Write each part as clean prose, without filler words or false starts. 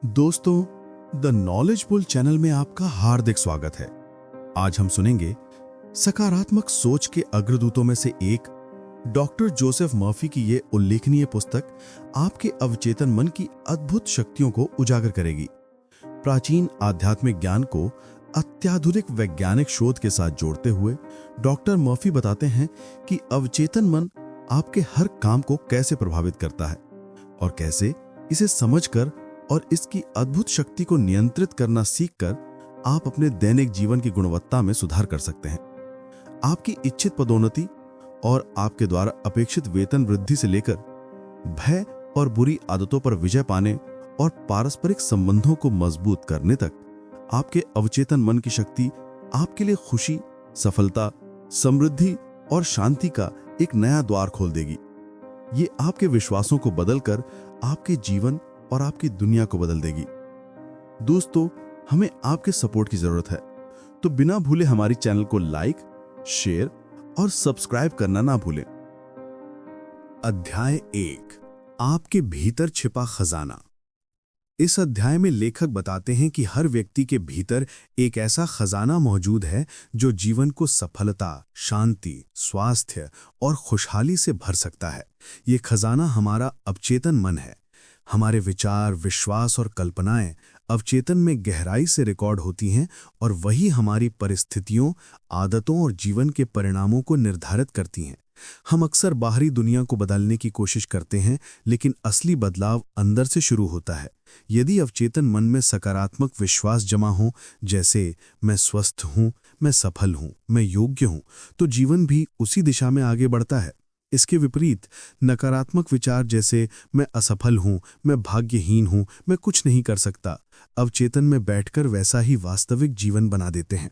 दोस्तों, the knowledgeful channel में आपका हार्दिक स्वागत है। आज हम सुनेंगे सकारात्मक सोच के अग्रदूतों में से एक डॉक्टर जोसेफ मर्फी की ये उल्लेखनीय पुस्तक आपके अवचेतन मन की अद्भुत शक्तियों को उजागर करेगी। प्राचीन आध्यात्मिक ज्ञान को अत्याधुनिक वैज्ञानिक शोध के साथ जोड़ते हुए डॉक्टर मर्फी बताते हैं कि अवचेतन मन आपके हर काम को कैसे प्रभावित करता है और कैसे इसे समझकर और इसकी अद्भुत शक्ति को नियंत्रित करना सीखकर आप अपने दैनिक जीवन की गुणवत्ता में सुधार कर सकते हैं। आपकी इच्छित पदोन्नति और आपके द्वारा अपेक्षित वेतन वृद्धि से लेकर भय और बुरी आदतों पर विजय पाने और पारस्परिक संबंधों को मजबूत करने तक आपके अवचेतन मन की शक्ति आपके लिए खुशी, सफलता, समृद्धि और शांति का एक नया द्वार खोल देगी। ये आपके विश्वासों को बदलकर आपके जीवन और आपकी दुनिया को बदल देगी। दोस्तों, हमें आपके सपोर्ट की जरूरत है, तो बिना भूले हमारी चैनल को लाइक, शेयर और सब्सक्राइब करना ना भूलें। अध्याय 1, आपके भीतर छिपा खजाना। इस अध्याय में लेखक बताते हैं कि हर व्यक्ति के भीतर एक ऐसा खजाना मौजूद है जो जीवन को सफलता, शांति, स्वास्थ्य और खुशहाली से भर सकता है। ये खजाना हमारा अवचेतन मन है। हमारे विचार, विश्वास और कल्पनाएं अवचेतन में गहराई से रिकॉर्ड होती हैं और वही हमारी परिस्थितियों, आदतों और जीवन के परिणामों को निर्धारित करती हैं। हम अक्सर बाहरी दुनिया को बदलने की कोशिश करते हैं, लेकिन असली बदलाव अंदर से शुरू होता है। यदि अवचेतन मन में सकारात्मक विश्वास जमा हो, जैसे मैं स्वस्थ हूँ, मैं सफल हूँ, मैं योग्य हूँ, तो जीवन भी उसी दिशा में आगे बढ़ता है। इसके विपरीत नकारात्मक विचार जैसे मैं असफल हूँ, मैं भाग्यहीन हूँ, मैं कुछ नहीं कर सकता, अवचेतन में बैठकर वैसा ही वास्तविक जीवन बना देते हैं।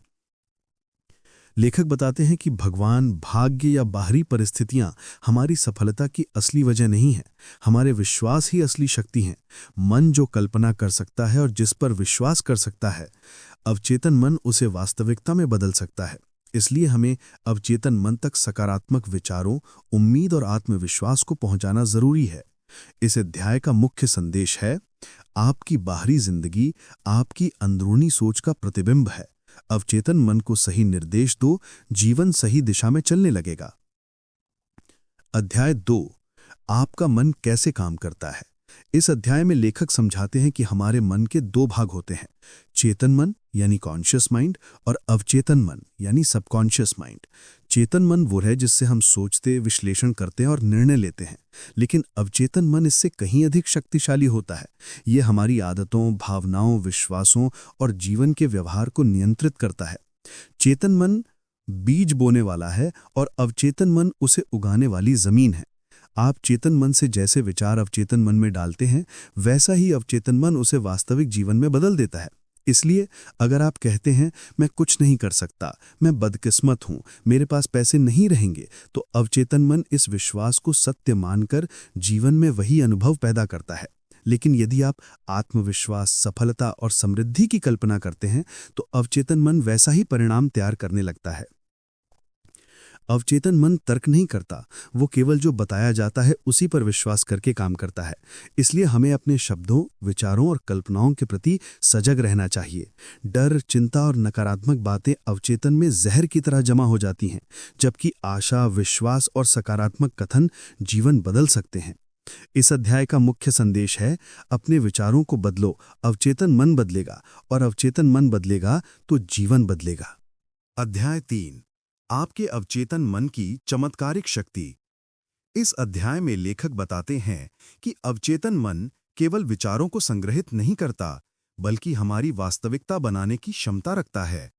लेखक बताते हैं कि भगवान, भाग्य या बाहरी परिस्थितियां हमारी सफलता की असली वजह नहीं है। हमारे विश्वास ही असली शक्ति हैं। मन जो कल्पना कर सकता है और जिस पर विश्वास कर सकता है, अवचेतन मन उसे वास्तविकता में बदल सकता है। इसलिए हमें अवचेतन मन तक सकारात्मक विचारों, उम्मीद और आत्मविश्वास को पहुंचाना जरूरी है। इस अध्याय का मुख्य संदेश है, आपकी बाहरी जिंदगी आपकी अंदरूनी सोच का प्रतिबिंब है। अवचेतन मन को सही निर्देश दो, जीवन सही दिशा में चलने लगेगा। अध्याय 2, आपका मन कैसे काम करता है। इस अध्याय में लेखक समझाते हैं कि हमारे मन के 2 भाग होते हैं, चेतन मन यानी कॉन्शियस माइंड और अवचेतन मन यानी सबकॉन्शियस माइंड। चेतन मन वो है जिससे हम सोचते, विश्लेषण करते हैं और निर्णय लेते हैं, लेकिन अवचेतन मन इससे कहीं अधिक शक्तिशाली होता है। ये हमारी आदतों, भावनाओं, विश्वासों और जीवन के व्यवहार को नियंत्रित करता है। चेतन मन बीज बोने वाला है और अवचेतन मन उसे उगाने वाली जमीन है। आप चेतन मन से जैसे विचार अवचेतन मन में डालते हैं, वैसा ही अवचेतन मन उसे वास्तविक जीवन में बदल देता है। इसलिए अगर आप कहते हैं मैं कुछ नहीं कर सकता, मैं बदकिस्मत हूं, मेरे पास पैसे नहीं रहेंगे, तो अवचेतन मन इस विश्वास को सत्य मानकर जीवन में वही अनुभव पैदा करता है। लेकिन यदि आप आत्मविश्वास, सफलता और समृद्धि की कल्पना करते हैं, तो अवचेतन मन वैसा ही परिणाम तैयार करने लगता है। अवचेतन मन तर्क नहीं करता, वो केवल जो बताया जाता है उसी पर विश्वास करके काम करता है। इसलिए हमें अपने शब्दों, विचारों और कल्पनाओं के प्रति सजग रहना चाहिए। डर, चिंता और नकारात्मक बातें अवचेतन में जहर की तरह जमा हो जाती हैं, जबकि आशा, विश्वास और सकारात्मक कथन जीवन बदल सकते हैं। इस अध्याय का मुख्य संदेश है, अपने विचारों को बदलो, अवचेतन मन बदलेगा, और अवचेतन मन बदलेगा तो जीवन बदलेगा। अध्याय 3, आपके अवचेतन मन की चमत्कारिक शक्ति। इस अध्याय में लेखक बताते हैं कि अवचेतन मन केवल विचारों को संग्रहित नहीं करता, बल्कि हमारी वास्तविकता बनाने की क्षमता रखता है।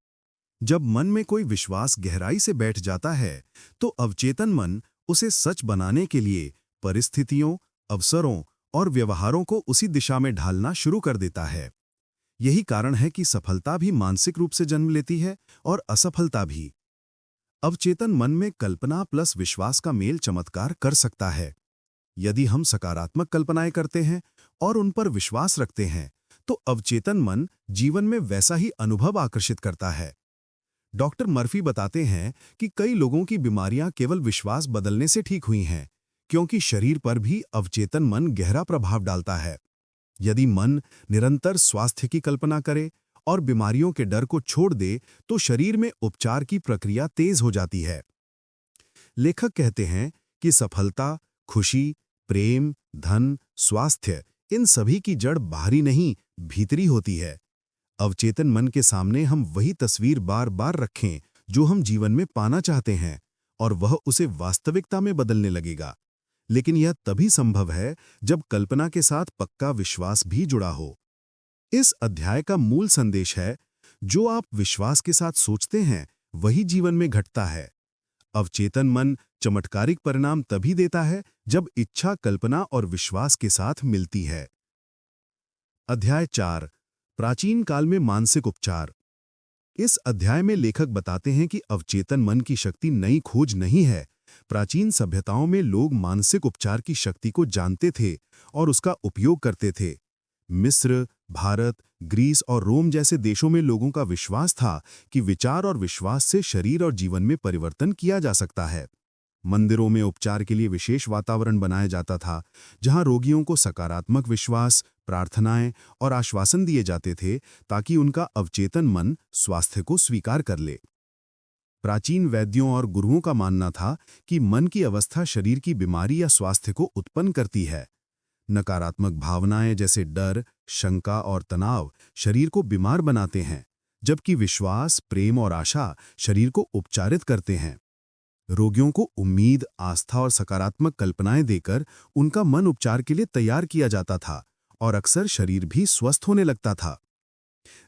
जब मन में कोई विश्वास गहराई से बैठ जाता है, तो अवचेतन मन उसे सच बनाने के लिए परिस्थितियों, अवसरों और व्यवहारों को उसी दिशा में ढालना शुरू कर देता है। यही कारण है कि सफलता भी मानसिक रूप से जन्म लेती है और असफलता भी। अवचेतन मन में कल्पना प्लस विश्वास का मेल चमत्कार कर सकता है। यदि हम सकारात्मक कल्पनाएं करते हैं और उन पर विश्वास रखते हैं, तो अवचेतन मन जीवन में वैसा ही अनुभव आकर्षित करता है। डॉक्टर मर्फी बताते हैं कि कई लोगों की बीमारियां केवल विश्वास बदलने से ठीक हुई हैं, क्योंकि शरीर पर भी अवचेतन मन गहरा प्रभाव डालता है। यदि मन निरंतर स्वास्थ्य की कल्पना करे और बीमारियों के डर को छोड़ दे तो शरीर में उपचार की प्रक्रिया तेज हो जाती है। लेखक कहते हैं कि सफलता, खुशी, प्रेम, धन, स्वास्थ्य इन सभी की जड़ बाहरी नहीं, भीतरी होती है। अवचेतन मन के सामने हम वही तस्वीर बार बार रखें जो हम जीवन में पाना चाहते हैं और वह उसे वास्तविकता में बदलने लगेगा। लेकिन यह तभी संभव है जब कल्पना के साथ पक्का विश्वास भी जुड़ा हो। इस अध्याय का मूल संदेश है, जो आप विश्वास के साथ सोचते हैं वही जीवन में घटता है। अवचेतन मन चमत्कारिक परिणाम तभी देता है जब इच्छा, कल्पना और विश्वास के साथ मिलती है। अध्याय 4, प्राचीन काल में मानसिक उपचार। इस अध्याय में लेखक बताते हैं कि अवचेतन मन की शक्ति नई खोज नहीं है। प्राचीन सभ्यताओं में लोग मानसिक उपचार की शक्ति को जानते थे और उसका उपयोग करते थे। मिस्र, भारत, ग्रीस और रोम जैसे देशों में लोगों का विश्वास था कि विचार और विश्वास से शरीर और जीवन में परिवर्तन किया जा सकता है। मंदिरों में उपचार के लिए विशेष वातावरण बनाया जाता था, जहां रोगियों को सकारात्मक विश्वास, प्रार्थनाएं और आश्वासन दिए जाते थे ताकि उनका अवचेतन मन स्वास्थ्य को स्वीकार कर ले। प्राचीन वैद्यों और गुरुओं का मानना था कि मन की अवस्था शरीर की बीमारी या स्वास्थ्य को उत्पन्न करती है। नकारात्मक भावनाएं जैसे डर, शंका और तनाव शरीर को बीमार बनाते हैं, जबकि विश्वास, प्रेम और आशा शरीर को उपचारित करते हैं। रोगियों को उम्मीद, आस्था और सकारात्मक कल्पनाएं देकर उनका मन उपचार के लिए तैयार किया जाता था और अक्सर शरीर भी स्वस्थ होने लगता था।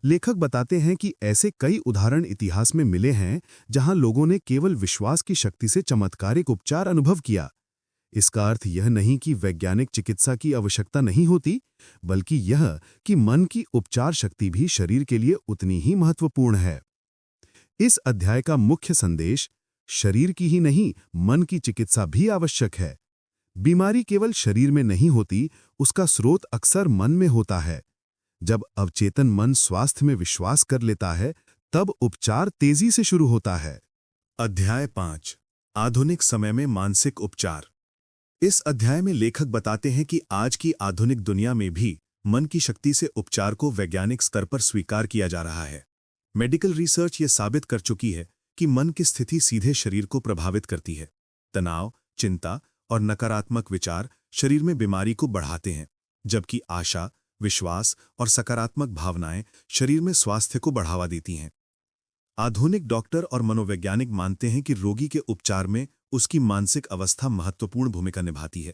लेखक बताते हैं कि ऐसे कई उदाहरण इतिहास में मिले हैं जहां लोगों ने केवल विश्वास की शक्ति से चमत्कारिक उपचार अनुभव किया। इसका अर्थ यह नहीं कि वैज्ञानिक चिकित्सा की आवश्यकता नहीं होती, बल्कि यह कि मन की उपचार शक्ति भी शरीर के लिए उतनी ही महत्वपूर्ण है। इस अध्याय का मुख्य संदेश शरीर की ही नहीं, मन की चिकित्सा भी आवश्यक है। बीमारी केवल शरीर में नहीं होती, उसका स्रोत अक्सर मन में होता है। जब अवचेतन मन स्वास्थ्य में विश्वास कर लेता है, तब उपचार तेजी से शुरू होता है। अध्याय 5, आधुनिक समय में मानसिक उपचार। इस अध्याय में लेखक बताते हैं कि आज की आधुनिक दुनिया में भी मन की शक्ति से उपचार को वैज्ञानिक स्तर पर स्वीकार किया जा रहा है। मेडिकल रिसर्च ये साबित कर चुकी है कि मन की स्थिति सीधे शरीर को प्रभावित करती है। तनाव, चिंता और नकारात्मक विचार शरीर में बीमारी को बढ़ाते हैं, जबकि आशा, विश्वास और सकारात्मक भावनाएं शरीर में स्वास्थ्य को बढ़ावा देती हैं। आधुनिक डॉक्टर और मनोवैज्ञानिक मानते हैं कि रोगी के उपचार में उसकी मानसिक अवस्था महत्वपूर्ण भूमिका निभाती है।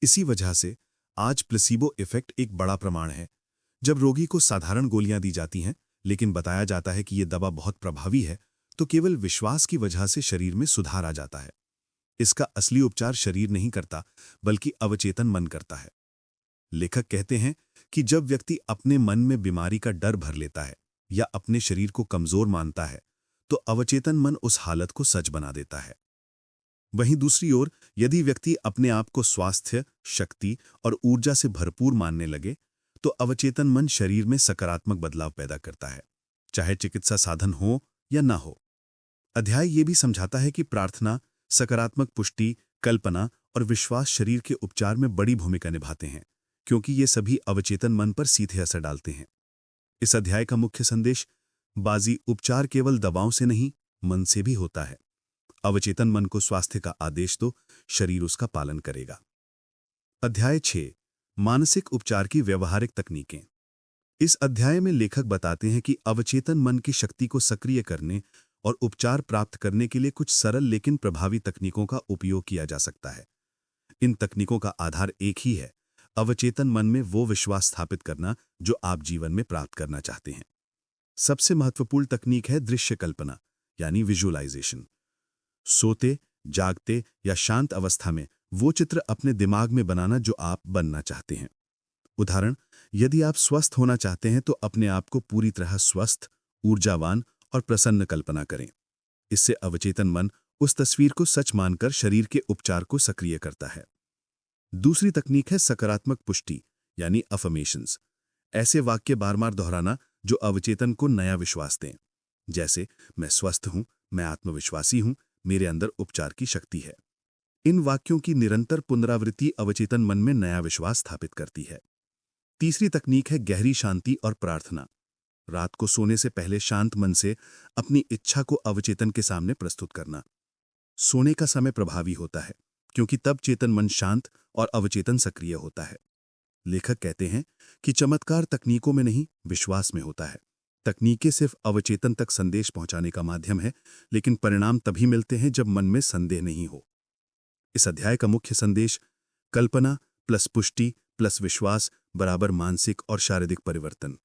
इसी वजह से आज प्लेसिबो इफेक्ट एक बड़ा प्रमाण है। जब रोगी को साधारण गोलियां दी जाती हैं, लेकिन बताया जाता है कि यह दवा बहुत प्रभावी है, तो केवल विश्वास की वजह से शरीर में सुधार आ जाता है। इसका असली उपचार शरीर नहीं करता, बल्कि अवचेतन मन करता है। लेखक कहते हैं कि जब व्यक्ति अपने मन में बीमारी का डर भर लेता है या अपने शरीर को कमजोर मानता है, तो अवचेतन मन उस हालत को सच बना देता है। वहीं दूसरी ओर, यदि व्यक्ति अपने आप को स्वास्थ्य, शक्ति और ऊर्जा से भरपूर मानने लगे, तो अवचेतन मन शरीर में सकारात्मक बदलाव पैदा करता है, चाहे चिकित्सा साधन हो या ना हो। अध्याय ये भी समझाता है कि प्रार्थना, सकारात्मक पुष्टि, कल्पना और विश्वास शरीर के उपचार में बड़ी भूमिका निभाते हैं, क्योंकि ये सभी अवचेतन मन पर सीधे असर डालते हैं। इस अध्याय का मुख्य संदेश, बाजी उपचार केवल दवाओं से नहीं, मन से भी होता है। अवचेतन मन को स्वास्थ्य का आदेश दो, शरीर उसका पालन करेगा। अध्याय 6, मानसिक उपचार की व्यवहारिक तकनीकें। इस अध्याय में लेखक बताते हैं कि अवचेतन मन की शक्ति को सक्रिय करने और उपचार प्राप्त करने के लिए कुछ सरल लेकिन प्रभावी तकनीकों का उपयोग किया जा सकता है। इन तकनीकों का आधार एक ही है, अवचेतन मन में वो विश्वास स्थापित करना जो आप जीवन में प्राप्त करना चाहते हैं। सबसे महत्वपूर्ण तकनीक है दृश्य कल्पना, यानी विजुअलाइजेशन। सोते, जागते या शांत अवस्था में वो चित्र अपने दिमाग में बनाना जो आप बनना चाहते हैं। उदाहरण, यदि आप स्वस्थ होना चाहते हैं तो अपने आप को पूरी तरह स्वस्थ, ऊर्जावान और प्रसन्न कल्पना करें। इससे अवचेतन मन उस तस्वीर को सच मानकर शरीर के उपचार को सक्रिय करता है। दूसरी तकनीक है सकारात्मक पुष्टि, यानी अफर्मेशंस। ऐसे वाक्य बार बार दोहराना जो अवचेतन को नया विश्वास दें, जैसे मैं स्वस्थ हूं, मैं आत्मविश्वासी हूं, मेरे अंदर उपचार की शक्ति है। इन वाक्यों की निरंतर पुनरावृत्ति अवचेतन मन में नया विश्वास स्थापित करती है। तीसरी तकनीक है गहरी शांति और प्रार्थना। रात को सोने से पहले शांत मन से अपनी इच्छा को अवचेतन के सामने प्रस्तुत करना। सोने का समय प्रभावी होता है क्योंकि तब चेतन मन शांत और अवचेतन सक्रिय होता है। लेखक कहते हैं कि चमत्कार तकनीकों में नहीं, विश्वास में होता है। तकनीकें सिर्फ अवचेतन तक संदेश पहुंचाने का माध्यम है, लेकिन परिणाम तभी मिलते हैं जब मन में संदेह नहीं हो। इस अध्याय का मुख्य संदेश कल्पना प्लस पुष्टि प्लस विश्वास बराबर मानसिक और शारीरिक परिवर्तन।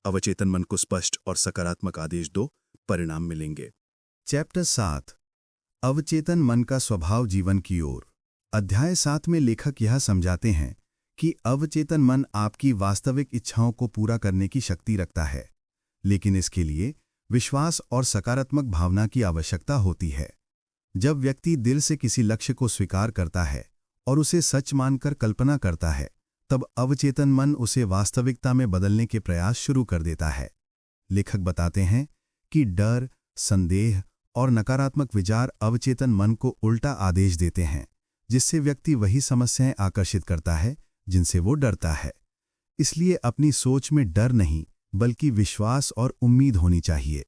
अवचेतन मन को स्पष्ट और सकारात्मक आदेश दो, परिणाम मिलेंगे। चैप्टर 7 अवचेतन मन का स्वभाव जीवन की ओर। अध्याय 7 में लेखक यह समझाते हैं कि अवचेतन मन आपकी वास्तविक इच्छाओं को पूरा करने की शक्ति रखता है, लेकिन इसके लिए विश्वास और सकारात्मक भावना की आवश्यकता होती है। जब व्यक्ति दिल से किसी लक्ष्य को स्वीकार करता है और उसे सच मानकर कल्पना करता है, तब अवचेतन मन उसे वास्तविकता में बदलने के प्रयास शुरू कर देता है। लेखक बताते हैं कि डर, संदेह और नकारात्मक विचार अवचेतन मन को उल्टा आदेश देते हैं, जिससे व्यक्ति वही समस्याएं आकर्षित करता है जिनसे वो डरता है। इसलिए अपनी सोच में डर नहीं, बल्कि विश्वास और उम्मीद होनी चाहिए।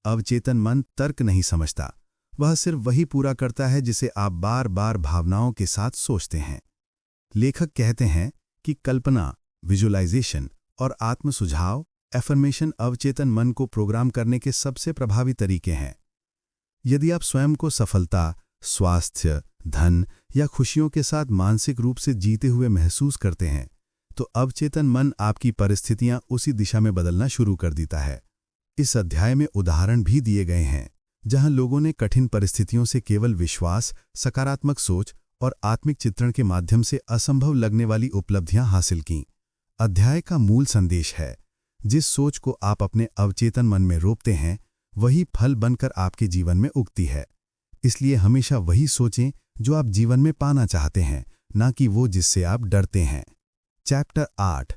अवचेतन मन तर्क नहीं समझता, वह सिर्फ वही पूरा करता है जिसे आप बार बार भावनाओं के साथ सोचते हैं। लेखक कहते हैं कि कल्पना, विजुअलाइजेशन और आत्म सुझाव एफर्मेशन अवचेतन मन को प्रोग्राम करने के सबसे प्रभावी तरीके हैं। यदि आप स्वयं को सफलता, स्वास्थ्य, धन या खुशियों के साथ मानसिक रूप से जीते हुए महसूस करते हैं, तो अवचेतन मन आपकी परिस्थितियां उसी दिशा में बदलना शुरू कर देता है। इस अध्याय में उदाहरण भी दिए गए हैं जहां लोगों ने कठिन परिस्थितियों से केवल विश्वास, सकारात्मक सोच और आत्मिक चित्रण के माध्यम से असंभव लगने वाली उपलब्धियां हासिल कीं। अध्याय का मूल संदेश है, जिस सोच को आप अपने अवचेतन मन में रोपते हैं, वही फल बनकर आपके जीवन में उगती है। इसलिए हमेशा वही सोचें जो आप जीवन में पाना चाहते हैं, ना कि वो जिससे आप डरते हैं। चैप्टर 8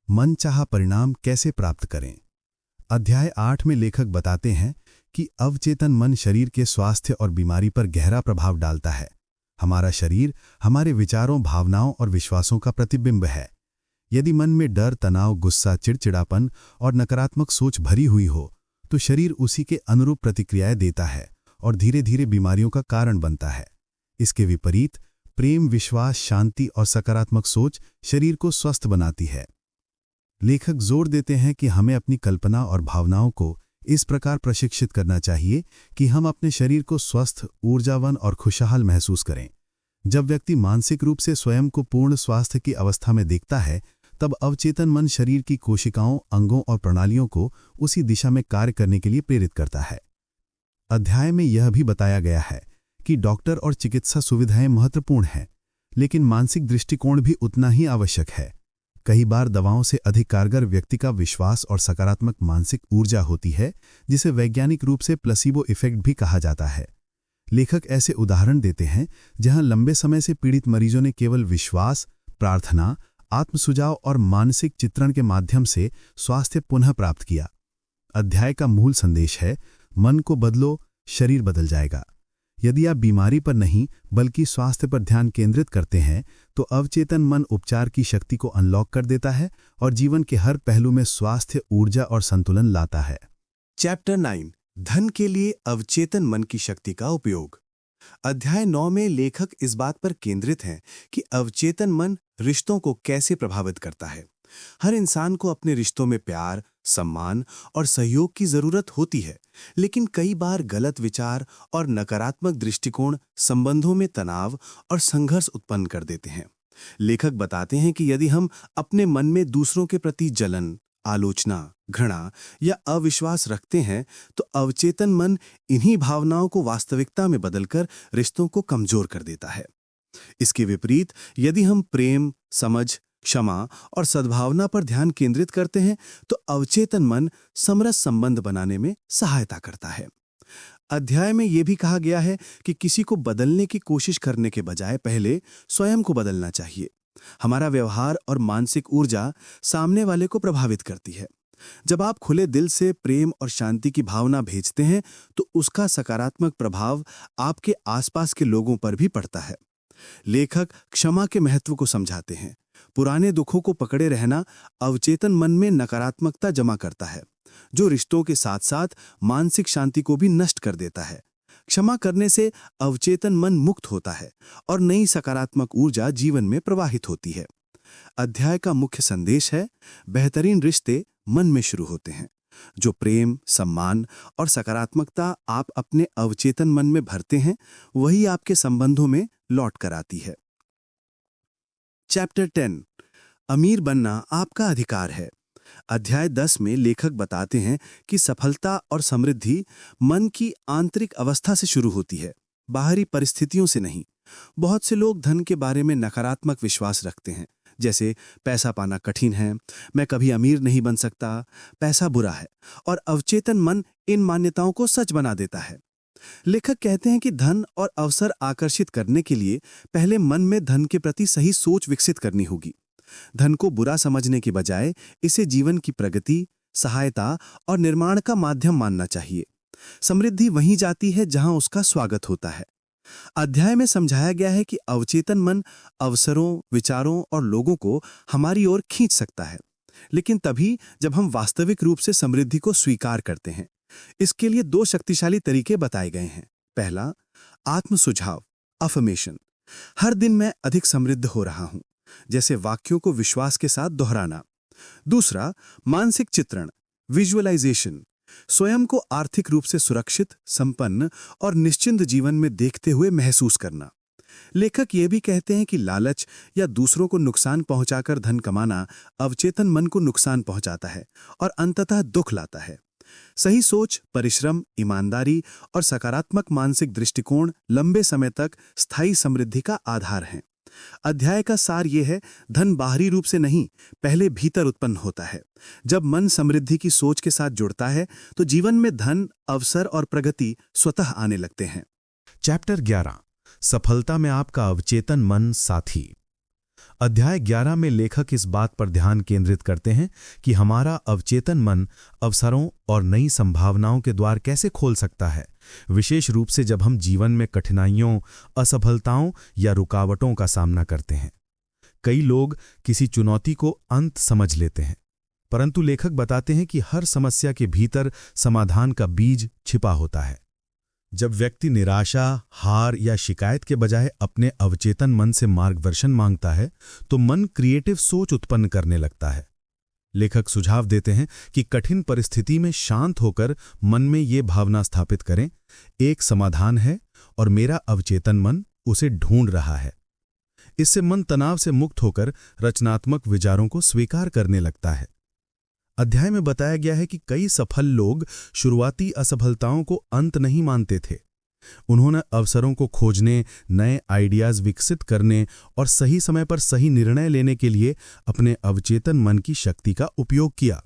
मनचाहा परिणाम कैसे प्राप्त करें। अध्याय 8 में लेखक बताते हैं कि अवचेतन मन शरीर के स्वास्थ्य और बीमारी पर गहरा प्रभाव डालता है। हमारा शरीर हमारे विचारों, भावनाओं और विश्वासों का प्रतिबिंब है। यदि मन में डर, तनाव, गुस्सा, चिड़चिड़ापन और नकारात्मक सोच भरी हुई हो, तो शरीर उसी के अनुरूप प्रतिक्रियाएं देता है और धीरे धीरे बीमारियों का कारण बनता है। इसके विपरीत प्रेम, विश्वास, शांति और सकारात्मक सोच शरीर को स्वस्थ बनाती है। लेखक जोर देते हैं कि हमें अपनी कल्पना और भावनाओं को इस प्रकार प्रशिक्षित करना चाहिए कि हम अपने शरीर को स्वस्थ, ऊर्जावान और खुशहाल महसूस करें। जब व्यक्ति मानसिक रूप से स्वयं को पूर्ण स्वास्थ्य की अवस्था में देखता है, तब अवचेतन मन शरीर की कोशिकाओं, अंगों और प्रणालियों को उसी दिशा में कार्य करने के लिए प्रेरित करता है। अध्याय में यह भी बताया गया है कि डॉक्टर और चिकित्सा सुविधाएं महत्वपूर्ण हैं, लेकिन मानसिक दृष्टिकोण भी उतना ही आवश्यक है। कई बार दवाओं से अधिक कारगर व्यक्ति का विश्वास और सकारात्मक मानसिक ऊर्जा होती है, जिसे वैज्ञानिक रूप से प्लेसिबो इफेक्ट भी कहा जाता है। लेखक ऐसे उदाहरण देते हैं जहां लंबे समय से पीड़ित मरीजों ने केवल विश्वास, प्रार्थना, आत्मसुझाव और मानसिक चित्रण के माध्यम से स्वास्थ्य पुनः प्राप्त किया। अध्याय का मूल संदेश है, मन को बदलो, शरीर बदल जाएगा। यदि आप बीमारी पर नहीं बल्कि स्वास्थ्य पर ध्यान केंद्रित करते हैं, तो अवचेतन मन उपचार की शक्ति को अनलॉक कर देता है और जीवन के हर पहलू में स्वास्थ्य, ऊर्जा और संतुलन लाता है। चैप्टर 9 धन के लिए अवचेतन मन की शक्ति का उपयोग। अध्याय 9 में लेखक इस बात पर केंद्रित हैं कि अवचेतन मन रिश्तों को कैसे प्रभावित करता है। हर इंसान को अपने रिश्तों में प्यार, सम्मान और सहयोग की जरूरत होती है, लेकिन कई बार गलत विचार और नकारात्मक दृष्टिकोण संबंधों में तनाव और संघर्ष उत्पन्न कर देते हैं। लेखक बताते हैं कि यदि हम अपने मन में दूसरों के प्रति जलन, आलोचना, घृणा या अविश्वास रखते हैं, तो अवचेतन मन इन्हीं भावनाओं को वास्तविकता में बदलकर रिश्तों को कमजोर कर देता है। इसके विपरीत यदि हम प्रेम, समझ, क्षमा और सद्भावना पर ध्यान केंद्रित करते हैं, तो अवचेतन मन समरस संबंध बनाने में सहायता करता है। अध्याय में यह भी कहा गया है कि किसी को बदलने की कोशिश करने के बजाय पहले स्वयं को बदलना चाहिए। हमारा व्यवहार और मानसिक ऊर्जा सामने वाले को प्रभावित करती है। जब आप खुले दिल से प्रेम और शांति की भावना भेजते हैं, तो उसका सकारात्मक प्रभाव आपके आसपास के लोगों पर भी पड़ता है। लेखक क्षमा के महत्व को समझाते हैं। पुराने दुखों को पकड़े रहना अवचेतन मन में नकारात्मकता जमा करता है, जो रिश्तों के साथ साथ मानसिक शांति को भी नष्ट कर देता है। क्षमा करने से अवचेतन मन मुक्त होता है और नई सकारात्मक ऊर्जा जीवन में प्रवाहित होती है। अध्याय का मुख्य संदेश है, बेहतरीन रिश्ते मन में शुरू होते हैं। जो प्रेम, सम्मान और सकारात्मकता आप अपने अवचेतन मन में भरते हैं, वही आपके संबंधों में लौट कर आती है। चैप्टर 10, अमीर बनना आपका अधिकार है। अध्याय 10 में लेखक बताते हैं कि सफलता और समृद्धि मन की आंतरिक अवस्था से शुरू होती है, बाहरी परिस्थितियों से नहीं। बहुत से लोग धन के बारे में नकारात्मक विश्वास रखते हैं, जैसे पैसा पाना कठिन है, मैं कभी अमीर नहीं बन सकता, पैसा बुरा है, और अवचेतन मन इन मान्यताओं को सच बना देता है। लेखक कहते हैं कि धन और अवसर आकर्षित करने के लिए पहले मन में धन के प्रति सही सोच विकसित करनी होगी। धन को बुरा समझने के बजाय इसे जीवन की प्रगति, सहायता और निर्माण का माध्यम मानना चाहिए। समृद्धि वहीं जाती है जहां उसका स्वागत होता है। अध्याय में समझाया गया है कि अवचेतन मन अवसरों, विचारों और लोगों को हमारी ओर खींच सकता है, लेकिन तभी जब हम वास्तविक रूप से समृद्धि को स्वीकार करते हैं। इसके लिए 2 शक्तिशाली तरीके बताए गए हैं। पहला, आत्म सुझाव, अफर्मेशन। हर दिन मैं अधिक समृद्ध हो रहा हूं, जैसे वाक्यों को विश्वास के साथ दोहराना। दूसरा, मानसिक चित्रण, विजुअलाइजेशन। स्वयं को आर्थिक रूप से सुरक्षित, संपन्न और निश्चिंत जीवन में देखते हुए महसूस करना। लेखक ये भी कहते हैं कि लालच या दूसरों को नुकसान पहुंचाकर धन कमाना अवचेतन मन को नुकसान पहुंचाता है और अंततः दुख लाता है। सही सोच, परिश्रम, ईमानदारी और सकारात्मक मानसिक दृष्टिकोण लंबे समय तक स्थायी समृद्धि का आधार हैं। अध्याय का सार यह है, धन बाहरी रूप से नहीं, पहले भीतर उत्पन्न होता है। जब मन समृद्धि की सोच के साथ जुड़ता है तो जीवन में धन, अवसर और प्रगति स्वतः आने लगते हैं। चैप्टर 11, सफलता में आपका अवचेतन मन साथी। अध्याय 11 में लेखक इस बात पर ध्यान केंद्रित करते हैं कि हमारा अवचेतन मन अवसरों और नई संभावनाओं के द्वार कैसे खोल सकता है, विशेष रूप से जब हम जीवन में कठिनाइयों, असफलताओं या रुकावटों का सामना करते हैं। कई लोग किसी चुनौती को अंत समझ लेते हैं, परंतु लेखक बताते हैं कि हर समस्या के भीतर समाधान का बीज छिपा होता है। जब व्यक्ति निराशा, हार या शिकायत के बजाय अपने अवचेतन मन से मार्गदर्शन मांगता है, तो मन क्रिएटिव सोच उत्पन्न करने लगता है। लेखक सुझाव देते हैं कि कठिन परिस्थिति में शांत होकर मन में ये भावना स्थापित करें, एक समाधान है और मेरा अवचेतन मन उसे ढूंढ रहा है। इससे मन तनाव से मुक्त होकर रचनात्मक विचारों को स्वीकार करने लगता है। अध्याय में बताया गया है कि कई सफल लोग शुरुआती असफलताओं को अंत नहीं मानते थे। उन्होंने अवसरों को खोजने, नए आइडियाज विकसित करने और सही समय पर सही निर्णय लेने के लिए अपने अवचेतन मन की शक्ति का उपयोग किया।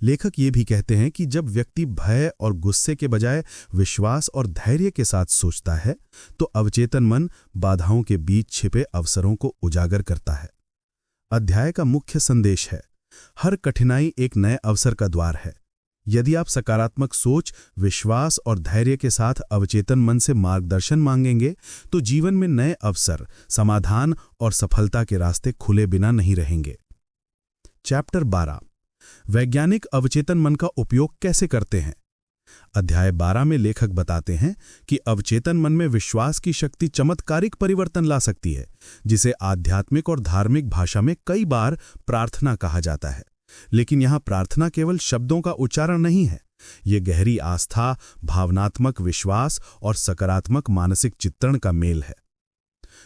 लेखक ये भी कहते हैं कि जब व्यक्ति भय और गुस्से के बजाय विश्वास और धैर्य के साथ सोचता है, तो अवचेतन मन बाधाओं के बीच छिपे अवसरों को उजागर करता है। अध्याय का मुख्य संदेश है, हर कठिनाई एक नए अवसर का द्वार है। यदि आप सकारात्मक सोच, विश्वास और धैर्य के साथ अवचेतन मन से मार्गदर्शन मांगेंगे, तो जीवन में नए अवसर, समाधान और सफलता के रास्ते खुले बिना नहीं रहेंगे। चैप्टर 12, वैज्ञानिक अवचेतन मन का उपयोग कैसे करते हैं। अध्याय 12 में लेखक बताते हैं कि अवचेतन मन में विश्वास की शक्ति चमत्कारिक परिवर्तन ला सकती है, जिसे आध्यात्मिक और धार्मिक भाषा में कई बार प्रार्थना कहा जाता है। लेकिन यहाँ प्रार्थना केवल शब्दों का उच्चारण नहीं है, ये गहरी आस्था, भावनात्मक विश्वास और सकारात्मक मानसिक चित्रण का मेल है।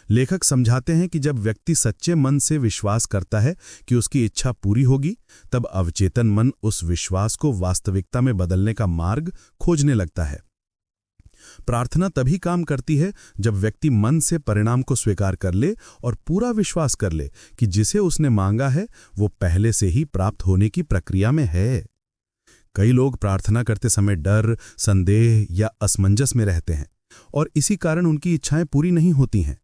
लेखक समझाते हैं कि जब व्यक्ति सच्चे मन से विश्वास करता है कि उसकी इच्छा पूरी होगी, तब अवचेतन मन उस विश्वास को वास्तविकता में बदलने का मार्ग खोजने लगता है। प्रार्थना तभी काम करती है जब व्यक्ति मन से परिणाम को स्वीकार कर ले और पूरा विश्वास कर ले कि जिसे उसने मांगा है वो पहले से ही प्राप्त होने की प्रक्रिया में है। कई लोग प्रार्थना करते समय डर, संदेह या असमंजस में रहते हैं और इसी कारण उनकी इच्छाएं पूरी नहीं होती हैं।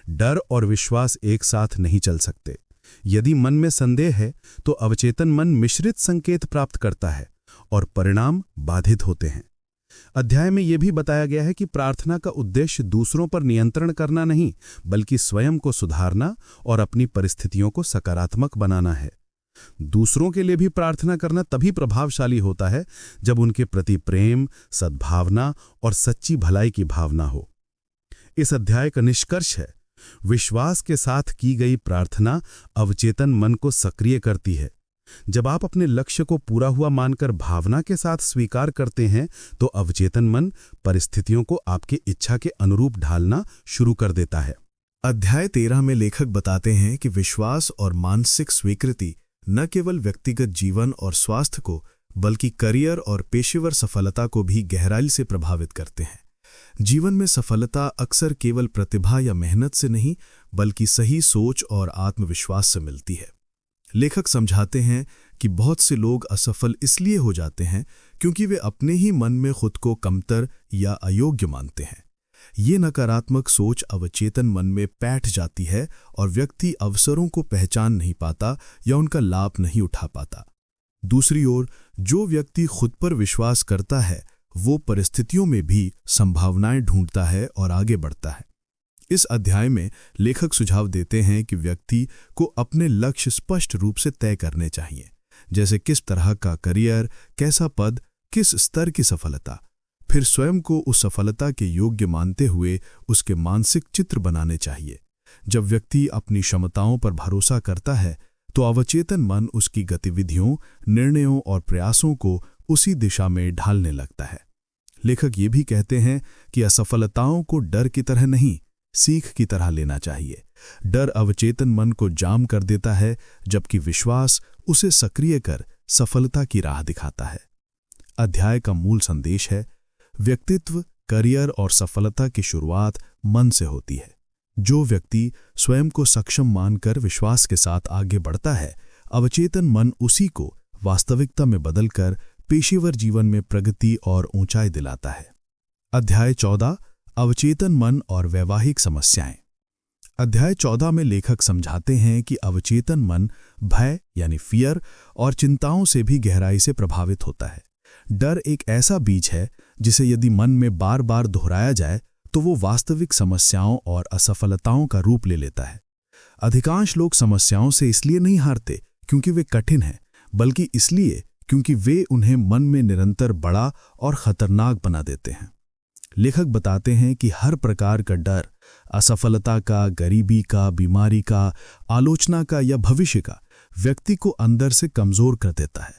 डर और विश्वास एक साथ नहीं चल सकते। यदि मन में संदेह है तो अवचेतन मन मिश्रित संकेत प्राप्त करता है और परिणाम बाधित होते हैं। अध्याय में यह भी बताया गया है कि प्रार्थना का उद्देश्य दूसरों पर नियंत्रण करना नहीं, बल्कि स्वयं को सुधारना और अपनी परिस्थितियों को सकारात्मक बनाना है। दूसरों के लिए भी प्रार्थना करना तभी प्रभावशाली होता है जब उनके प्रति प्रेम, सद्भावना और सच्ची भलाई की भावना हो। इस अध्याय का निष्कर्ष है, विश्वास के साथ की गई प्रार्थना अवचेतन मन को सक्रिय करती है। जब आप अपने लक्ष्य को पूरा हुआ मानकर भावना के साथ स्वीकार करते हैं, तो अवचेतन मन परिस्थितियों को आपकी इच्छा के अनुरूप ढालना शुरू कर देता है। अध्याय 13 में लेखक बताते हैं कि विश्वास और मानसिक स्वीकृति न केवल व्यक्तिगत जीवन और स्वास्थ्य को, बल्कि करियर और पेशेवर सफलता को भी गहराई से प्रभावित करते हैं। जीवन में सफलता अक्सर केवल प्रतिभा या मेहनत से नहीं, बल्कि सही सोच और आत्मविश्वास से मिलती है। लेखक समझाते हैं कि बहुत से लोग असफल इसलिए हो जाते हैं क्योंकि वे अपने ही मन में खुद को कमतर या अयोग्य मानते हैं। ये नकारात्मक सोच अवचेतन मन में बैठ जाती है और व्यक्ति अवसरों को पहचान नहीं पाता या उनका लाभ नहीं उठा पाता। दूसरी ओर, जो व्यक्ति खुद पर विश्वास करता है, वो परिस्थितियों में भी संभावनाएं ढूंढता है और आगे बढ़ता है। इस अध्याय में लेखक सुझाव देते हैं कि व्यक्ति को अपने लक्ष्य स्पष्ट रूप से तय करने चाहिए, जैसे किस तरह का करियर, कैसा पद, किस स्तर की सफलता। फिर स्वयं को उस सफलता के योग्य मानते हुए उसके मानसिक चित्र बनाने चाहिए। जब व्यक्ति अपनी क्षमताओं पर भरोसा करता है, तो अवचेतन मन उसकी गतिविधियों, निर्णयों और प्रयासों को उसी दिशा में ढालने लगता है। लेखक ये भी कहते हैं कि असफलताओं को डर की तरह नहीं, सीख की तरह लेना चाहिए। डर अवचेतन मन को जाम कर देता है, जबकि विश्वास उसे सक्रिय कर सफलता की राह दिखाता है। अध्याय का मूल संदेश है, व्यक्तित्व, करियर और सफलता की शुरुआत मन से होती है। जो व्यक्ति स्वयं को सक्षम मानकर विश्वास के साथ आगे बढ़ता है, अवचेतन मन उसी को वास्तविकता में बदलकर पेशेवर जीवन में प्रगति और ऊंचाई दिलाता है। अध्याय 14, अवचेतन मन और वैवाहिक समस्याएं। अध्याय 14 में लेखक समझाते हैं कि अवचेतन मन भय यानी फियर और चिंताओं से भी गहराई से प्रभावित होता है। डर एक ऐसा बीज है जिसे यदि मन में बार बार दोहराया जाए तो वो वास्तविक समस्याओं और असफलताओं का रूप ले लेता है। अधिकांश लोग समस्याओं से इसलिए नहीं हारते क्योंकि वे कठिन हैं, बल्कि इसलिए क्योंकि वे उन्हें मन में निरंतर बड़ा और खतरनाक बना देते हैं। लेखक बताते हैं कि हर प्रकार का डर, असफलता का, गरीबी का, बीमारी का, आलोचना का या भविष्य का, व्यक्ति को अंदर से कमजोर कर देता है।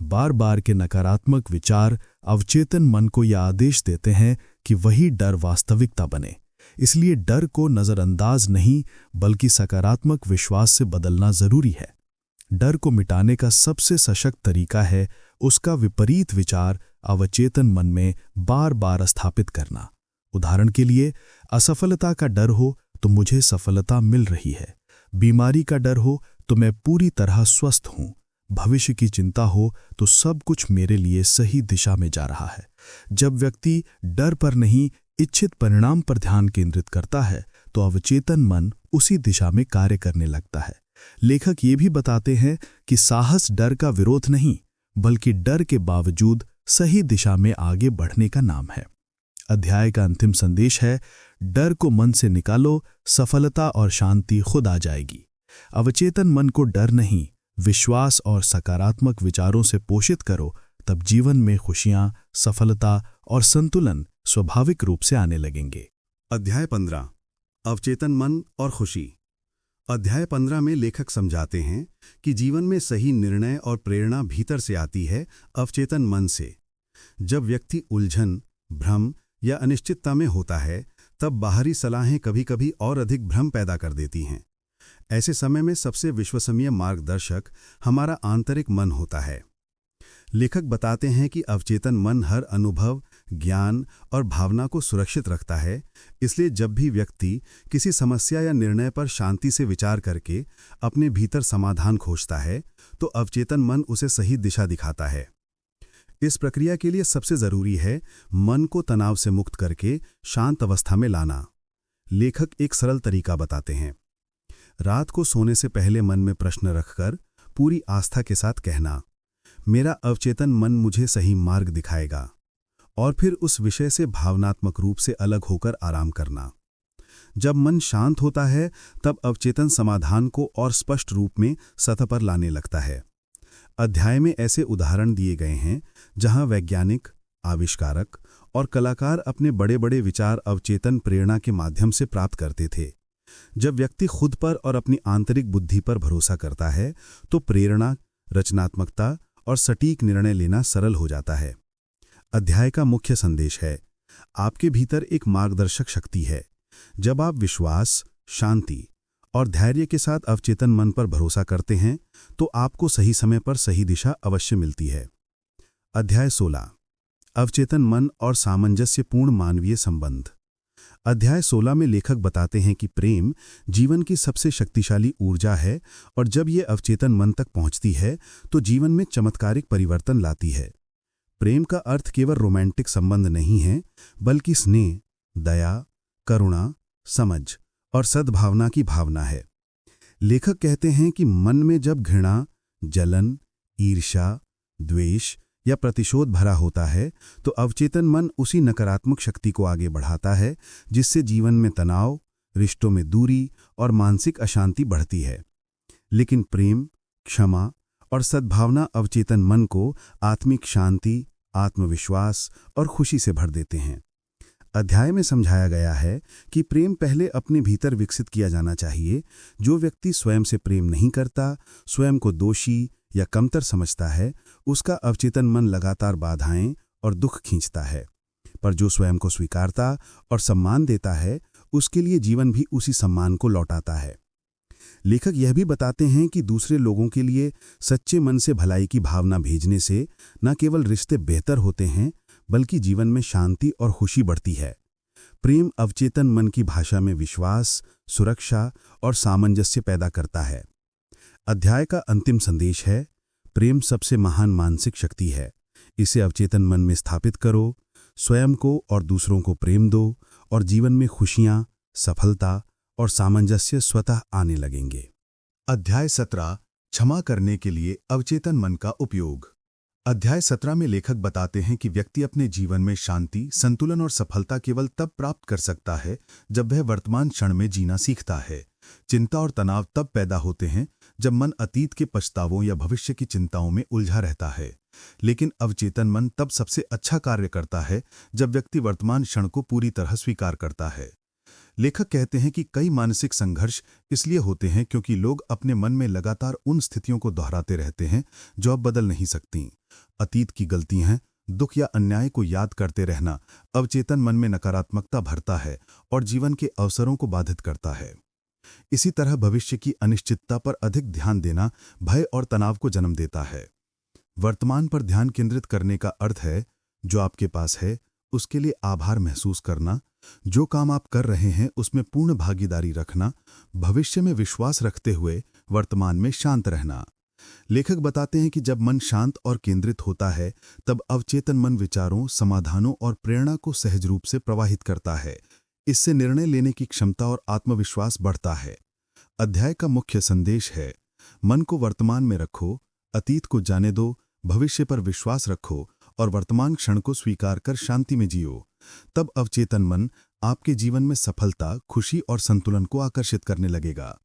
बार बार के नकारात्मक विचार अवचेतन मन को यह आदेश देते हैं कि वही डर वास्तविकता बने। इसलिए डर को नजरअंदाज नहीं, बल्कि सकारात्मक विश्वास से बदलना जरूरी है। डर को मिटाने का सबसे सशक्त तरीका है उसका विपरीत विचार अवचेतन मन में बार बार स्थापित करना। उदाहरण के लिए, असफलता का डर हो तो मुझे सफलता मिल रही है, बीमारी का डर हो तो मैं पूरी तरह स्वस्थ हूं, भविष्य की चिंता हो तो सब कुछ मेरे लिए सही दिशा में जा रहा है। जब व्यक्ति डर पर नहीं, इच्छित परिणाम पर ध्यान केंद्रित करता है, तो अवचेतन मन उसी दिशा में कार्य करने लगता है। लेखक ये भी बताते हैं कि साहस डर का विरोध नहीं, बल्कि डर के बावजूद सही दिशा में आगे बढ़ने का नाम है। अध्याय का अंतिम संदेश है, डर को मन से निकालो, सफलता और शांति खुद आ जाएगी। अवचेतन मन को डर नहीं, विश्वास और सकारात्मक विचारों से पोषित करो, तब जीवन में खुशियां, सफलता और संतुलन स्वाभाविक रूप से आने लगेंगे। अध्याय 15, अवचेतन मन और खुशी। अध्याय 15 में लेखक समझाते हैं कि जीवन में सही निर्णय और प्रेरणा भीतर से आती है, अवचेतन मन से। जब व्यक्ति उलझन, भ्रम या अनिश्चितता में होता है, तब बाहरी सलाहें कभी-कभी और अधिक भ्रम पैदा कर देती हैं। ऐसे समय में सबसे विश्वसनीय मार्गदर्शक हमारा आंतरिक मन होता है। लेखक बताते हैं कि अवचेतन मन हर अनुभव, ज्ञान और भावना को सुरक्षित रखता है। इसलिए जब भी व्यक्ति किसी समस्या या निर्णय पर शांति से विचार करके अपने भीतर समाधान खोजता है, तो अवचेतन मन उसे सही दिशा दिखाता है। इस प्रक्रिया के लिए सबसे जरूरी है मन को तनाव से मुक्त करके शांत अवस्था में लाना। लेखक एक सरल तरीका बताते हैं। रात को सोने से पहले मन में प्रश्न रखकर पूरी आस्था के साथ कहना, मेरा अवचेतन मन मुझे सही मार्ग दिखाएगा। और फिर उस विषय से भावनात्मक रूप से अलग होकर आराम करना। जब मन शांत होता है तब अवचेतन समाधान को और स्पष्ट रूप में सतह पर लाने लगता है। अध्याय में ऐसे उदाहरण दिए गए हैं जहां वैज्ञानिक, आविष्कारक और कलाकार अपने बड़े बड़े विचार अवचेतन प्रेरणा के माध्यम से प्राप्त करते थे। जब व्यक्ति खुद पर और अपनी आंतरिक बुद्धि पर भरोसा करता है तो प्रेरणा, रचनात्मकता और सटीक निर्णय लेना सरल हो जाता है। अध्याय का मुख्य संदेश है, आपके भीतर एक मार्गदर्शक शक्ति है। जब आप विश्वास, शांति और धैर्य के साथ अवचेतन मन पर भरोसा करते हैं तो आपको सही समय पर सही दिशा अवश्य मिलती है। अध्याय 16, अवचेतन मन और सामंजस्यपूर्ण मानवीय संबंध। अध्याय 16 में लेखक बताते हैं कि प्रेम जीवन की सबसे शक्तिशाली ऊर्जा है और जब ये अवचेतन मन तक पहुंचती है तो जीवन में चमत्कारिक परिवर्तन लाती है। प्रेम का अर्थ केवल रोमांटिक संबंध नहीं है, बल्कि स्नेह, दया, करुणा, समझ और सद्भावना की भावना है। लेखक कहते हैं कि मन में जब घृणा, जलन, ईर्ष्या, द्वेष या प्रतिशोध भरा होता है तो अवचेतन मन उसी नकारात्मक शक्ति को आगे बढ़ाता है, जिससे जीवन में तनाव, रिश्तों में दूरी और मानसिक अशांति बढ़ती है। लेकिन प्रेम, क्षमा और सद्भावना अवचेतन मन को आत्मिक शांति, आत्मविश्वास और खुशी से भर देते हैं। अध्याय में समझाया गया है कि प्रेम पहले अपने भीतर विकसित किया जाना चाहिए। जो व्यक्ति स्वयं से प्रेम नहीं करता, स्वयं को दोषी या कमतर समझता है, उसका अवचेतन मन लगातार बाधाएं और दुख खींचता है। पर जो स्वयं को स्वीकारता और सम्मान देता है, उसके लिए जीवन भी उसी सम्मान को लौटाता है। लेखक यह भी बताते हैं कि दूसरे लोगों के लिए सच्चे मन से भलाई की भावना भेजने से न केवल रिश्ते बेहतर होते हैं, बल्कि जीवन में शांति और खुशी बढ़ती है। प्रेम अवचेतन मन की भाषा में विश्वास, सुरक्षा और सामंजस्य पैदा करता है। अध्याय का अंतिम संदेश है, प्रेम सबसे महान मानसिक शक्ति है। इसे अवचेतन मन में स्थापित करो, स्वयं को और दूसरों को प्रेम दो और जीवन में खुशियां, सफलता और सामंजस्य स्वतः आने लगेंगे। अध्याय 17, क्षमा करने के लिए अवचेतन मन का उपयोग। अध्याय 17 में लेखक बताते हैं कि व्यक्ति अपने जीवन में शांति, संतुलन और सफलता केवल तब प्राप्त कर सकता है जब वह वर्तमान क्षण में जीना सीखता है। चिंता और तनाव तब पैदा होते हैं जब मन अतीत के पछतावों या भविष्य की चिंताओं में उलझा रहता है। लेकिन अवचेतन मन तब सबसे अच्छा कार्य करता है जब व्यक्ति वर्तमान क्षण को पूरी तरह स्वीकार करता है। लेखक कहते हैं कि कई मानसिक संघर्ष इसलिए होते हैं क्योंकि लोग अपने मन में लगातार उन स्थितियों को दोहराते रहते हैं जो अब बदल नहीं सकती। अतीत की गलतियां, दुख या अन्याय को याद करते रहना अवचेतन मन में नकारात्मकता भरता है और जीवन के अवसरों को बाधित करता है। इसी तरह भविष्य की अनिश्चितता पर अधिक ध्यान देना भय और तनाव को जन्म देता है। वर्तमान पर ध्यान केंद्रित करने का अर्थ है, जो आपके पास है उसके लिए आभार महसूस करना, जो काम आप कर रहे हैं उसमें पूर्ण भागीदारी रखना, भविष्य में विश्वास रखते हुए वर्तमान में शांत रहना। लेखक बताते हैं कि जब मन शांत और केंद्रित होता है तब अवचेतन मन विचारों, समाधानों और प्रेरणा को सहज रूप से प्रवाहित करता है। इससे निर्णय लेने की क्षमता और आत्मविश्वास बढ़ता है। अध्याय का मुख्य संदेश है, मन को वर्तमान में रखो, अतीत को जाने दो, भविष्य पर विश्वास रखो और वर्तमान क्षण को स्वीकार कर शांति में जियो। तब अवचेतन मन आपके जीवन में सफलता, खुशी और संतुलन को आकर्षित करने लगेगा।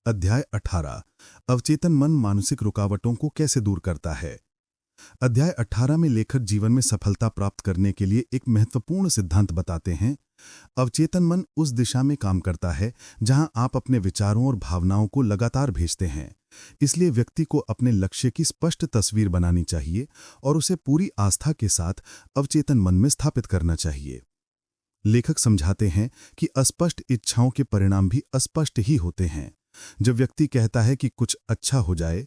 अध्याय 18, अवचेतन मन मानसिक रुकावटों को कैसे दूर करता है। अध्याय 18 में लेखक जीवन में सफलता प्राप्त करने के लिए एक महत्वपूर्ण सिद्धांत बताते हैं। अवचेतन मन उस दिशा में काम करता है जहां आप अपने विचारों और भावनाओं को लगातार भेजते हैं। इसलिए व्यक्ति को अपने लक्ष्य की स्पष्ट तस्वीर बनानी चाहिए और उसे पूरी आस्था के साथ अवचेतन मन में स्थापित करना चाहिए। लेखक समझाते हैं कि अस्पष्ट इच्छाओं के परिणाम भी अस्पष्ट ही होते हैं। जब व्यक्ति कहता है कि कुछ अच्छा हो जाए,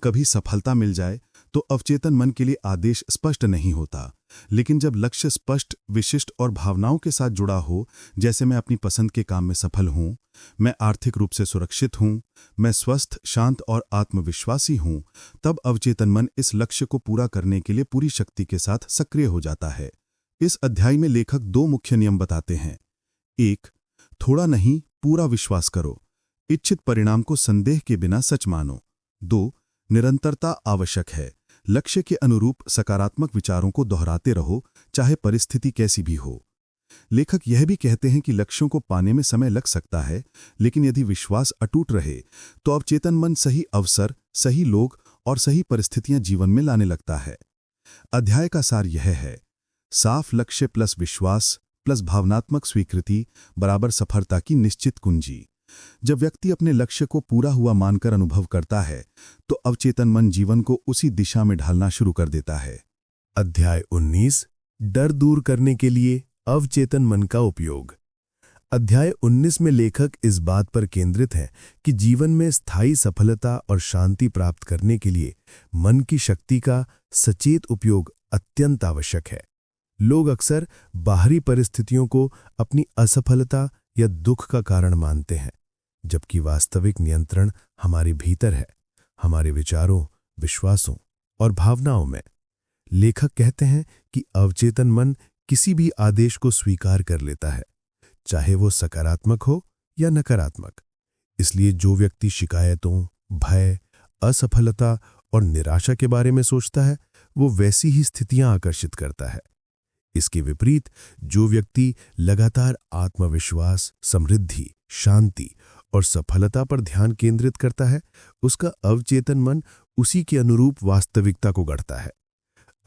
कभी सफलता मिल जाए, तो अवचेतन मन के लिए आदेश स्पष्ट नहीं होता। लेकिन जब लक्ष्य स्पष्ट, विशिष्ट और भावनाओं के साथ जुड़ा हो, जैसे मैं अपनी पसंद के काम में सफल हूं, मैं आर्थिक रूप से सुरक्षित हूं, मैं स्वस्थ, शांत और आत्मविश्वासी हूं, तब अवचेतन मन इस लक्ष्य को पूरा करने के लिए पूरी शक्ति के साथ सक्रिय हो जाता है। इस अध्याय में लेखक 2 मुख्य नियम बताते हैं। 1, थोड़ा नहीं, पूरा विश्वास करो। इच्छित परिणाम को संदेह के बिना सच मानो। 2, निरंतरता आवश्यक है। लक्ष्य के अनुरूप सकारात्मक विचारों को दोहराते रहो, चाहे परिस्थिति कैसी भी हो। लेखक यह भी कहते हैं कि लक्ष्यों को पाने में समय लग सकता है, लेकिन यदि विश्वास अटूट रहे तो अवचेतन मन सही अवसर, सही लोग और सही परिस्थितियां जीवन में लाने लगता है। अध्याय का सार यह है: साफ लक्ष्य प्लस विश्वास प्लस भावनात्मक स्वीकृति बराबर सफलता की निश्चित कुंजी। जब व्यक्ति अपने लक्ष्य को पूरा हुआ मानकर अनुभव करता है तो अवचेतन मन जीवन को उसी दिशा में ढालना शुरू कर देता है। अध्याय 19 डर दूर करने के लिए अवचेतन मन का उपयोग। अध्याय 19 में लेखक इस बात पर केंद्रित है कि जीवन में स्थायी सफलता और शांति प्राप्त करने के लिए मन की शक्ति का सचेत उपयोग अत्यंत आवश्यक है। लोग अक्सर बाहरी परिस्थितियों को अपनी असफलता या दुख का कारण मानते हैं, जबकि वास्तविक नियंत्रण हमारे भीतर है, हमारे विचारों, विश्वासों और भावनाओं में। लेखक कहते हैं कि अवचेतन मन किसी भी आदेश को स्वीकार कर लेता है, चाहे वो सकारात्मक हो या नकारात्मक। इसलिए जो व्यक्ति शिकायतों, भय, असफलता और निराशा के बारे में सोचता है, वो वैसी ही स्थितियां आकर्षित करता है। इसके विपरीत जो व्यक्ति लगातार आत्मविश्वास, समृद्धि, शांति और सफलता पर ध्यान केंद्रित करता है, उसका अवचेतन मन उसी के अनुरूप वास्तविकता को गढ़ता है।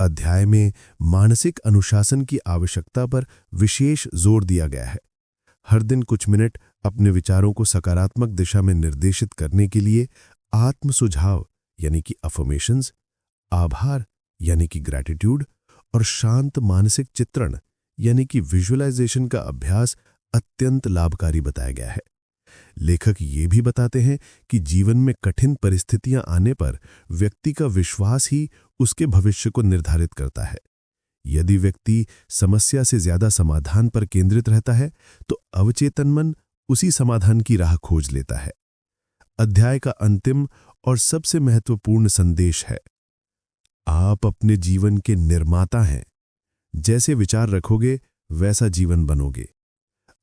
अध्याय में मानसिक अनुशासन की आवश्यकता पर विशेष जोर दिया गया है। हर दिन कुछ मिनट अपने विचारों को सकारात्मक दिशा में निर्देशित करने के लिए आत्म सुझाव यानी कि अफर्मेशंस, आभार यानी कि ग्रैटिट्यूड और शांत मानसिक चित्रण यानी कि विजुअलाइजेशन का अभ्यास अत्यंत लाभकारी बताया गया है। लेखक ये भी बताते हैं कि जीवन में कठिन परिस्थितियां आने पर व्यक्ति का विश्वास ही उसके भविष्य को निर्धारित करता है। यदि व्यक्ति समस्या से ज्यादा समाधान पर केंद्रित रहता है तो अवचेतन मन उसी समाधान की राह खोज लेता है। अध्याय का अंतिम और सबसे महत्वपूर्ण संदेश है: आप अपने जीवन के निर्माता हैं। जैसे विचार रखोगे वैसा जीवन बनोगे।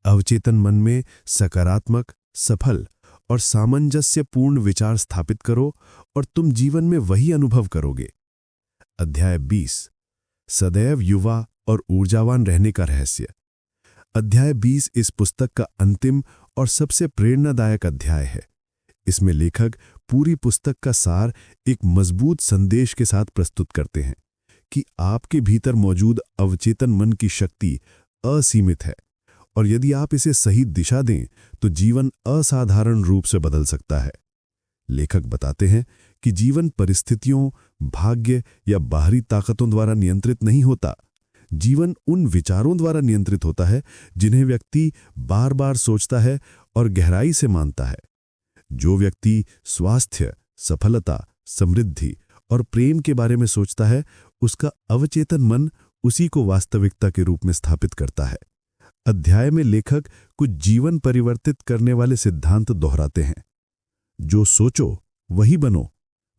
अवचेतन मन में सकारात्मक, सफल और सामंजस्यपूर्ण विचार स्थापित करो और तुम जीवन में वही अनुभव करोगे। अध्याय 20 सदैव युवा और ऊर्जावान रहने का रहस्य। अध्याय 20 इस पुस्तक का अंतिम और सबसे प्रेरणादायक अध्याय है। इसमें लेखक पूरी पुस्तक का सार एक मजबूत संदेश के साथ प्रस्तुत करते हैं कि आपके भीतर मौजूद अवचेतन मन की शक्ति असीमित है और यदि आप इसे सही दिशा दें तो जीवन असाधारण रूप से बदल सकता है। लेखक बताते हैं कि जीवन परिस्थितियों, भाग्य या बाहरी ताकतों द्वारा नियंत्रित नहीं होता। जीवन उन विचारों द्वारा नियंत्रित होता है जिन्हें व्यक्ति बार बार सोचता है और गहराई से मानता है। जो व्यक्ति स्वास्थ्य, सफलता, समृद्धि और प्रेम के बारे में सोचता है, उसका अवचेतन मन उसी को वास्तविकता के रूप में स्थापित करता है। अध्याय में लेखक कुछ जीवन परिवर्तित करने वाले सिद्धांत दोहराते हैं। जो सोचो वही बनो,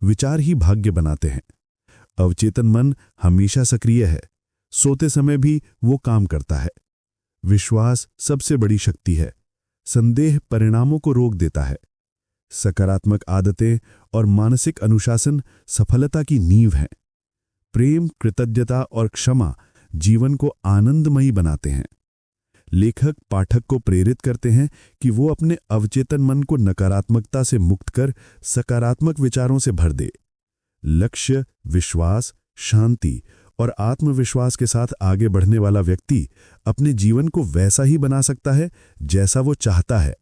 विचार ही भाग्य बनाते हैं। अवचेतन मन हमेशा सक्रिय है, सोते समय भी वो काम करता है। विश्वास सबसे बड़ी शक्ति है, संदेह परिणामों को रोक देता है। सकारात्मक आदतें और मानसिक अनुशासन सफलता की नींव हैं। प्रेम, कृतज्ञता और क्षमा जीवन को आनंदमयी बनाते हैं। लेखक पाठक को प्रेरित करते हैं कि वो अपने अवचेतन मन को नकारात्मकता से मुक्त कर सकारात्मक विचारों से भर दे। लक्ष्य, विश्वास, शांति और आत्मविश्वास के साथ आगे बढ़ने वाला व्यक्ति अपने जीवन को वैसा ही बना सकता है जैसा वो चाहता है।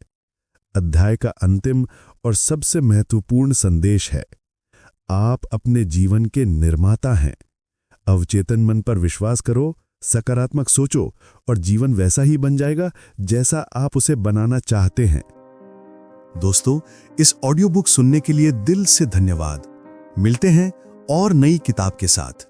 अध्याय का अंतिम और सबसे महत्वपूर्ण संदेश है: आप अपने जीवन के निर्माता हैं। अवचेतन मन पर विश्वास करो, सकारात्मक सोचो और जीवन वैसा ही बन जाएगा जैसा आप उसे बनाना चाहते हैं। दोस्तों, इस ऑडियो बुक सुनने के लिए दिल से धन्यवाद। मिलते हैं और नई किताब के साथ।